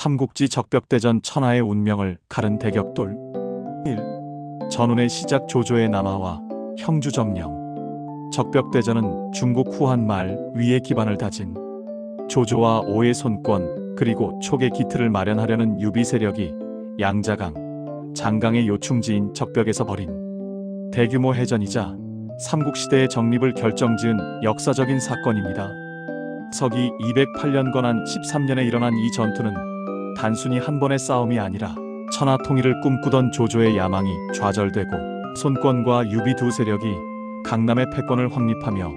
삼국지 적벽대전 천하의 운명을 가른 대격돌. 1. 전운의 시작 조조의 남하와 형주 점령. 적벽대전은 중국 후한 말 위에 기반을 다진 조조와 오의 손권 그리고 촉의 기틀을 마련하려는 유비 세력이 양자강, 장강의 요충지인 적벽에서 벌인 대규모 해전이자 삼국시대의 정립을 결정지은 역사적인 사건입니다. 서기 208년 건한 13년에 일어난 이 전투는 단순히 한 번의 싸움이 아니라 천하 통일을 꿈꾸던 조조의 야망이 좌절되고 손권과 유비 두 세력이 강남의 패권을 확립하며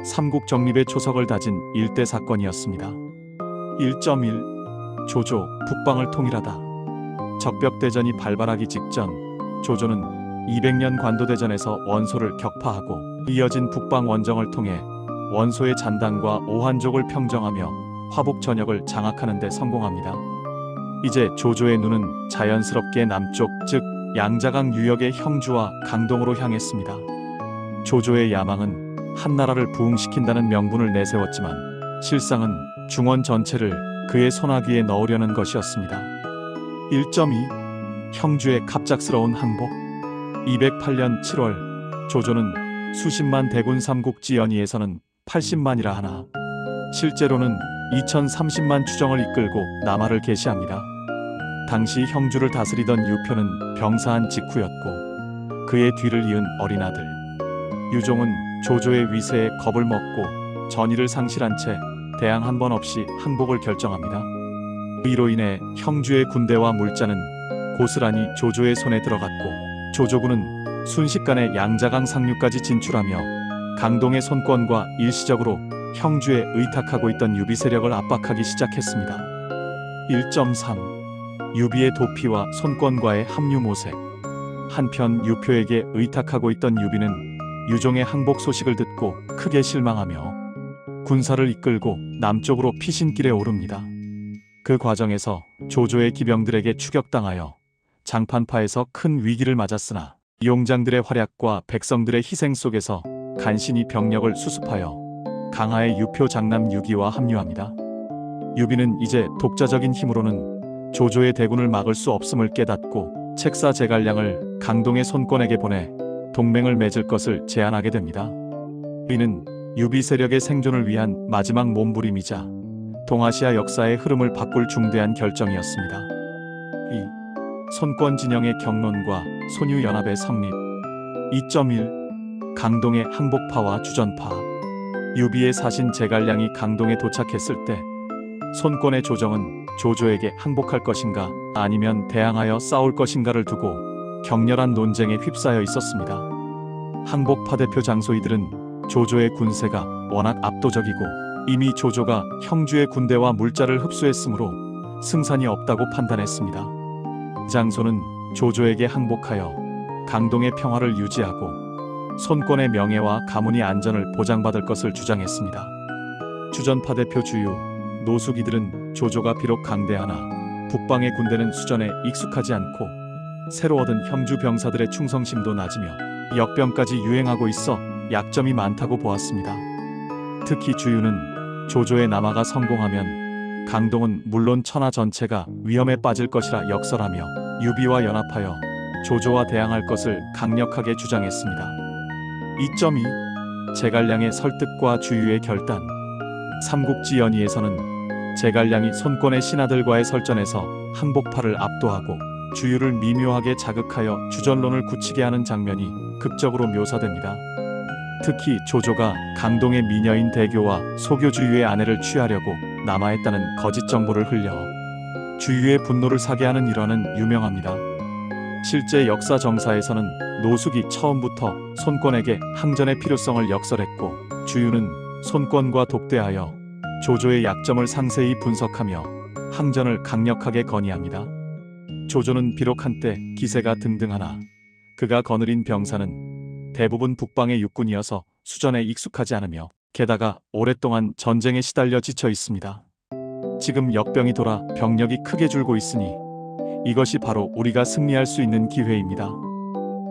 삼국 정립의 초석을 다진 일대 사건이었습니다. 1.1. 조조, 북방을 통일하다. 적벽대전이 발발하기 직전 조조는 200년 관도대전에서 원소를 격파하고 이어진 북방 원정을 통해 원소의 잔당과 오한족을 평정하며 화북 전역을 장악하는 데 성공합니다. 이제 조조의 눈은 자연스럽게 남쪽 즉 양자강 유역의 형주와 강동으로 향했습니다. 조조의 야망은 한나라를 부흥시킨다는 명분을 내세웠지만 실상은 중원 전체를 그의 손아귀에 넣으려는 것이었습니다. 1.2. 형주의 갑작스러운 항복. 208년 7월 조조는 수십만 대군 삼국지 연의에서는 80만이라 하나 실제로는 2030만 추정을 이끌고 남하를 개시합니다. 당시 형주를 다스리던 유표는 병사한 직후였고 그의 뒤를 이은 어린 아들 유종은 조조의 위세에 겁을 먹고 전의를 상실한 채 대항 한 번 없이 항복을 결정합니다. 이로 인해 형주의 군대와 물자는 고스란히 조조의 손에 들어갔고 조조군은 순식간에 양자강 상류까지 진출하며 강동의 손권과 일시적으로 형주에 의탁하고 있던 유비 세력을 압박하기 시작했습니다. 1.3. 유비의 도피와 손권과의 합류 모색. 한편 유표에게 의탁하고 있던 유비는 유종의 항복 소식을 듣고 크게 실망하며 군사를 이끌고 남쪽으로 피신길에 오릅니다. 그 과정에서 조조의 기병들에게 추격당하여 장판파에서 큰 위기를 맞았으나 용장들의 활약과 백성들의 희생 속에서 간신히 병력을 수습하여 강하의 유표 장남 6기와 합류합니다. 유비는 이제 독자적인 힘으로는 조조의 대군을 막을 수 없음을 깨닫고 책사 제갈량을 강동의 손권에게 보내 동맹을 맺을 것을 제안하게 됩니다. 이는 유비 세력의 생존을 위한 마지막 몸부림이자 동아시아 역사의 흐름을 바꿀 중대한 결정이었습니다. 2. 손권 진영의 경론과 손유연합의 성립. 2.1. 강동의 항복파와 주전파. 유비의 사신 제갈량이 강동에 도착했을 때 손권의 조정은 조조에게 항복할 것인가 아니면 대항하여 싸울 것인가를 두고 격렬한 논쟁에 휩싸여 있었습니다. 항복파 대표 장소이들은 조조의 군세가 워낙 압도적이고 이미 조조가 형주의 군대와 물자를 흡수했으므로 승산이 없다고 판단했습니다. 장소는 조조에게 항복하여 강동의 평화를 유지하고 손권의 명예와 가문의 안전을 보장받을 것을 주장했습니다. 주전파 대표 주유, 노숙이들은 조조가 비록 강대하나 북방의 군대는 수전에 익숙하지 않고 새로 얻은 형주 병사들의 충성심도 낮으며 역병까지 유행하고 있어 약점이 많다고 보았습니다. 특히 주유는 조조의 남하가 성공하면 강동은 물론 천하 전체가 위험에 빠질 것이라 역설하며 유비와 연합하여 조조와 대항할 것을 강력하게 주장했습니다. 2.2. 제갈량의 설득과 주유의 결단. 삼국지 연의에서는 제갈량이 손권의 신하들과의 설전에서 항복파를 압도하고 주유를 미묘하게 자극하여 주전론을 굳히게 하는 장면이 극적으로 묘사됩니다. 특히 조조가 강동의 미녀인 대교와 소교 주유의 아내를 취하려고 남하했다는 거짓 정보를 흘려 주유의 분노를 사게 하는 일화는 유명합니다. 실제 역사 정사에서는 노숙이 처음부터 손권에게 항전의 필요성을 역설했고 주유는 손권과 독대하여 조조의 약점을 상세히 분석하며 항전을 강력하게 건의합니다. 조조는 비록 한때 기세가 등등하나 그가 거느린 병사는 대부분 북방의 육군이어서 수전에 익숙하지 않으며 게다가 오랫동안 전쟁에 시달려 지쳐 있습니다. 지금 역병이 돌아 병력이 크게 줄고 있으니 이것이 바로 우리가 승리할 수 있는 기회입니다.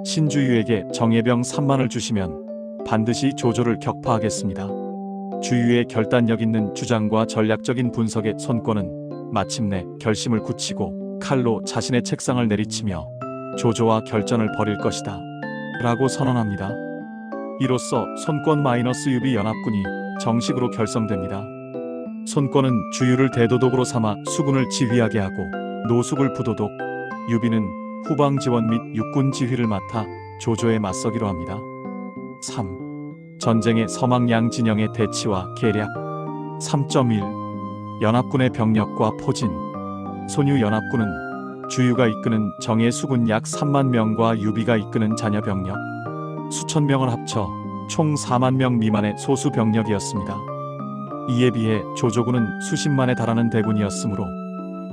신주유에게 정예병 3만을 주시면 반드시 조조를 격파하겠습니다. 주유의 결단력 있는 주장과 전략적인 분석에 손권은 마침내 결심을 굳히고 칼로 자신의 책상을 내리치며 조조와 결전을 벌일 것이다 라고 선언합니다. 이로써 손권 마이너스 유비 연합군이 정식으로 결성됩니다. 손권은 주유를 대도독으로 삼아 수군을 지휘하게 하고 노숙을 부도독, 유비는 후방 지원 및 육군 지휘를 맡아 조조에 맞서기로 합니다. 3. 전쟁의 서망양 진영의 대치와 계략. 3.1. 연합군의 병력과 포진. 손유 연합군은 주유가 이끄는 정예 수군 약 3만 명과 유비가 이끄는 잔여 병력 수천 명을 합쳐 총 4만 명 미만의 소수 병력이었습니다. 이에 비해 조조군은 수십만에 달하는 대군이었으므로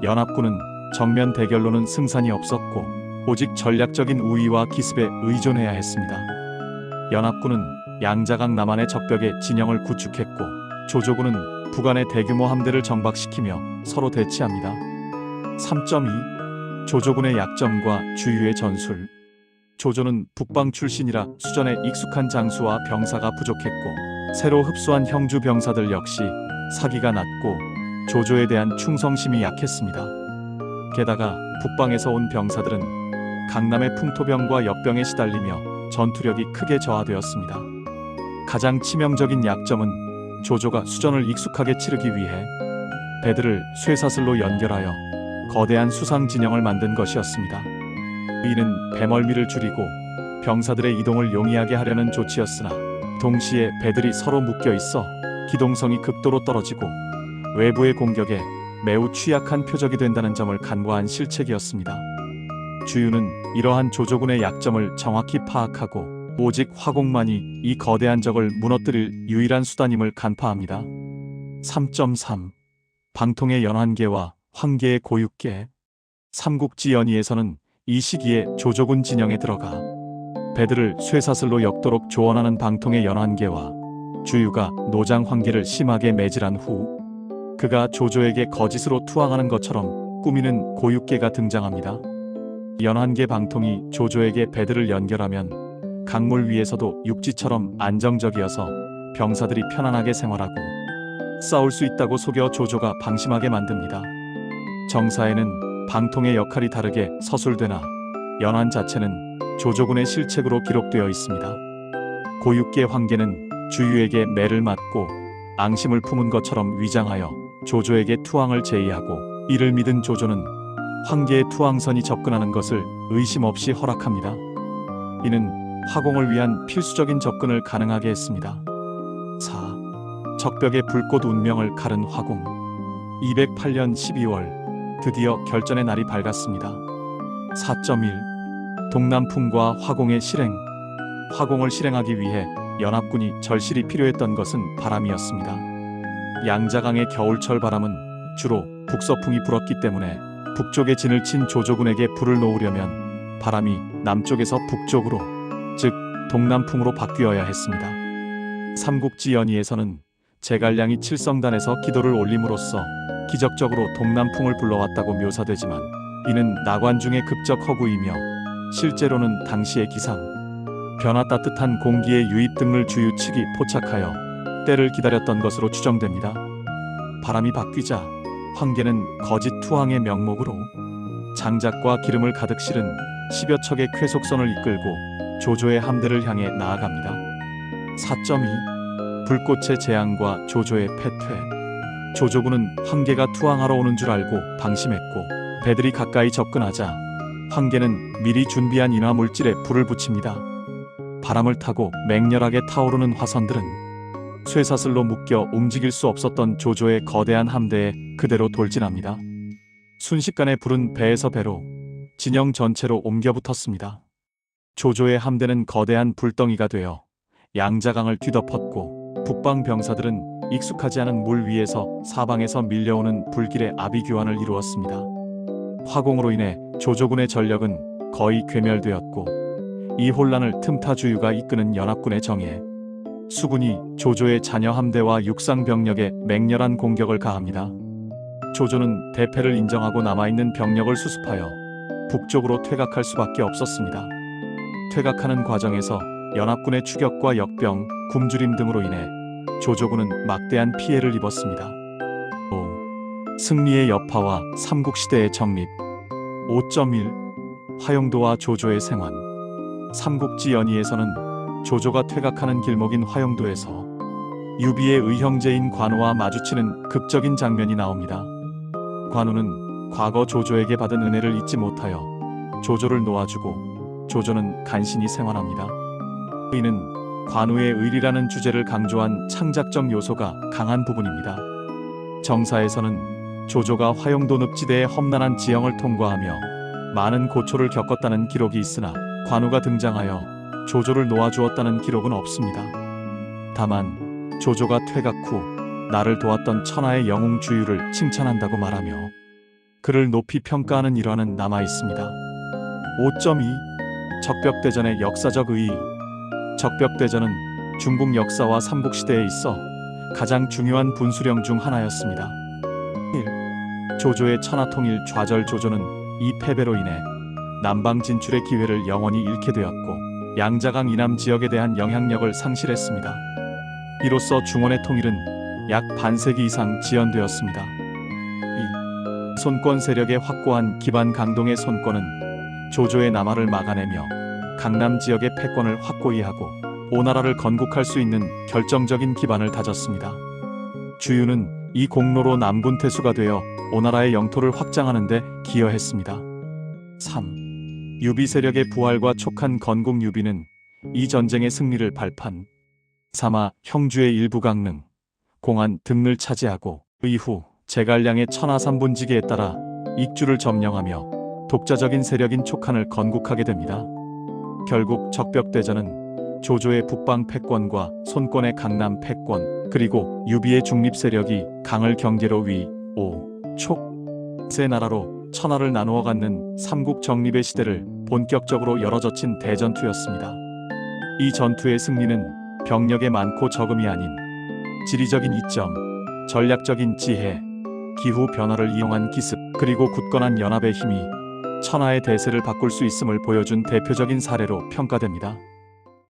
연합군은 정면 대결로는 승산이 없었고 오직 전략적인 우위와 기습에 의존해야 했습니다. 연합군은 양자강 남한의 적벽에 진영을 구축했고 조조군은 북한의 대규모 함대를 정박시키며 서로 대치합니다. 3.2. 조조군의 약점과 주유의 전술. 조조는 북방 출신이라 수전에 익숙한 장수와 병사가 부족했고 새로 흡수한 형주 병사들 역시 사기가 낮고 조조에 대한 충성심이 약했습니다. 게다가 북방에서 온 병사들은 강남의 풍토병과 역병에 시달리며 전투력이 크게 저하되었습니다. 가장 치명적인 약점은 조조가 수전을 익숙하게 치르기 위해 배들을 쇠사슬로 연결하여 거대한 수상 진영을 만든 것이었습니다. 이는 배멀미를 줄이고 병사들의 이동을 용이하게 하려는 조치였으나 동시에 배들이 서로 묶여 있어 기동성이 극도로 떨어지고 외부의 공격에 매우 취약한 표적이 된다는 점을 간과한 실책이었습니다. 주유는 이러한 조조군의 약점을 정확히 파악하고 오직 화공만이 이 거대한 적을 무너뜨릴 유일한 수단임을 간파합니다. 3.3. 방통의 연환계와 황계의 고육계. 삼국지 연의에서는 이 시기에 조조군 진영에 들어가 배들을 쇠사슬로 엮도록 조언하는 방통의 연환계와 주유가 노장 황계를 심하게 매질한 후 그가 조조에게 거짓으로 투항하는 것처럼 꾸미는 고육계가 등장합니다. 연환계 방통이 조조에게 배들을 연결하면 강물 위에서도 육지처럼 안정적이어서 병사들이 편안하게 생활하고 싸울 수 있다고 속여 조조가 방심하게 만듭니다. 정사에는 방통의 역할이 다르게 서술되나 연환 자체는 조조군의 실책으로 기록되어 있습니다. 고육계 황계는 주유에게 매를 맞고 앙심을 품은 것처럼 위장하여 조조에게 투항을 제의하고 이를 믿은 조조는 황계의 투항선이 접근하는 것을 의심 없이 허락합니다. 이는 화공을 위한 필수적인 접근을 가능하게 했습니다. 4. 적벽의 불꽃 운명을 가른 화공. 208년 12월 드디어 결전의 날이 밝았습니다. 4.1. 동남풍과 화공의 실행. 화공을 실행하기 위해 연합군이 절실히 필요했던 것은 바람이었습니다. 양자강의 겨울철 바람은 주로 북서풍이 불었기 때문에 북쪽에 진을 친 조조군에게 불을 놓으려면 바람이 남쪽에서 북쪽으로, 즉 동남풍으로 바뀌어야 했습니다. 삼국지 연의에서는 제갈량이 칠성단에서 기도를 올림으로써 기적적으로 동남풍을 불러왔다고 묘사되지만 이는 나관중의 급적 허구이며 실제로는 당시의 기상, 변화 따뜻한 공기의 유입 등을 주유 측이 포착하여 때를 기다렸던 것으로 추정됩니다. 바람이 바뀌자 황계는 거짓 투항의 명목으로 장작과 기름을 가득 실은 10여 척의 쾌속선을 이끌고 조조의 함대를 향해 나아갑니다. 4.2. 불꽃의 재앙과 조조의 패퇴. 조조군은 황계가 투항하러 오는 줄 알고 방심했고 배들이 가까이 접근하자 황계는 미리 준비한 인화 물질에 불을 붙입니다. 바람을 타고 맹렬하게 타오르는 화선들은 쇠사슬로 묶여 움직일 수 없었던 조조의 거대한 함대에 그대로 돌진합니다. 순식간에 불은 배에서 배로, 진영 전체로 옮겨 붙었습니다. 조조의 함대는 거대한 불덩이가 되어 양자강을 뒤덮었고 북방 병사들은 익숙하지 않은 물 위에서 사방에서 밀려오는 불길의 아비규환을 이루었습니다. 화공으로 인해 조조군의 전력은 거의 괴멸되었고 이 혼란을 틈타 주유가 이끄는 연합군의 정예, 수군이 조조의 잔여 함대와 육상 병력에 맹렬한 공격을 가합니다. 조조는 대패를 인정하고 남아있는 병력을 수습하여 북쪽으로 퇴각할 수밖에 없었습니다. 퇴각하는 과정에서 연합군의 추격과 역병, 굶주림 등으로 인해 조조군은 막대한 피해를 입었습니다. 5. 승리의 여파와 삼국시대의 정립. 5.1 화용도와 조조의 생환. 삼국지 연의에서는 조조가 퇴각하는 길목인 화용도에서 유비의 의형제인 관우와 마주치는 극적인 장면이 나옵니다. 관우는 과거 조조에게 받은 은혜를 잊지 못하여 조조를 놓아주고 조조는 간신히 생환합니다. 이는 관우의 의리라는 주제를 강조한 창작적 요소가 강한 부분입니다. 정사에서는 조조가 화용도 늪지대의 험난한 지형을 통과하며 많은 고초를 겪었다는 기록이 있으나 관우가 등장하여 조조를 놓아주었다는 기록은 없습니다. 다만 조조가 퇴각 후 나를 도왔던 천하의 영웅 주유를 칭찬한다고 말하며 그를 높이 평가하는 일화는 남아 있습니다. 5.2 적벽대전의 역사적 의의. 적벽대전은 중국 역사와 삼국시대에 있어 가장 중요한 분수령 중 하나였습니다. 1. 조조의 천하통일 좌절. 조조는 이 패배로 인해 남방 진출의 기회를 영원히 잃게 되었고 양자강 이남 지역에 대한 영향력을 상실했습니다. 이로써 중원의 통일은 약 반세기 이상 지연되었습니다. 2. 손권 세력의 확고한 기반. 강동의 손권은 조조의 남하를 막아내며 강남 지역의 패권을 확고히 하고 오나라를 건국할 수 있는 결정적인 기반을 다졌습니다. 주유는 이 공로로 남군 태수가 되어 오나라의 영토를 확장하는 데 기여했습니다. 3. 유비 세력의 부활과 촉한 건국. 유비는 이 전쟁의 승리를 발판 삼아 형주의 일부 강릉, 공안 등을 차지하고 이후 제갈량의 천하 3분지계에 따라 익주를 점령하며 독자적인 세력인 촉한을 건국하게 됩니다. 결국 적벽대전은 조조의 북방 패권과 손권의 강남 패권, 그리고 유비의 중립 세력이 강을 경계로 위, 오, 촉 세 나라로 천하를 나누어 갖는 삼국 정립의 시대를 본격적으로 열어젖힌 대전투였습니다. 이 전투의 승리는 병력의 많고 적음이 아닌 지리적인 이점, 전략적인 지혜, 기후 변화를 이용한 기습, 그리고 굳건한 연합의 힘이 천하의 대세를 바꿀 수 있음을 보여준 대표적인 사례로 평가됩니다.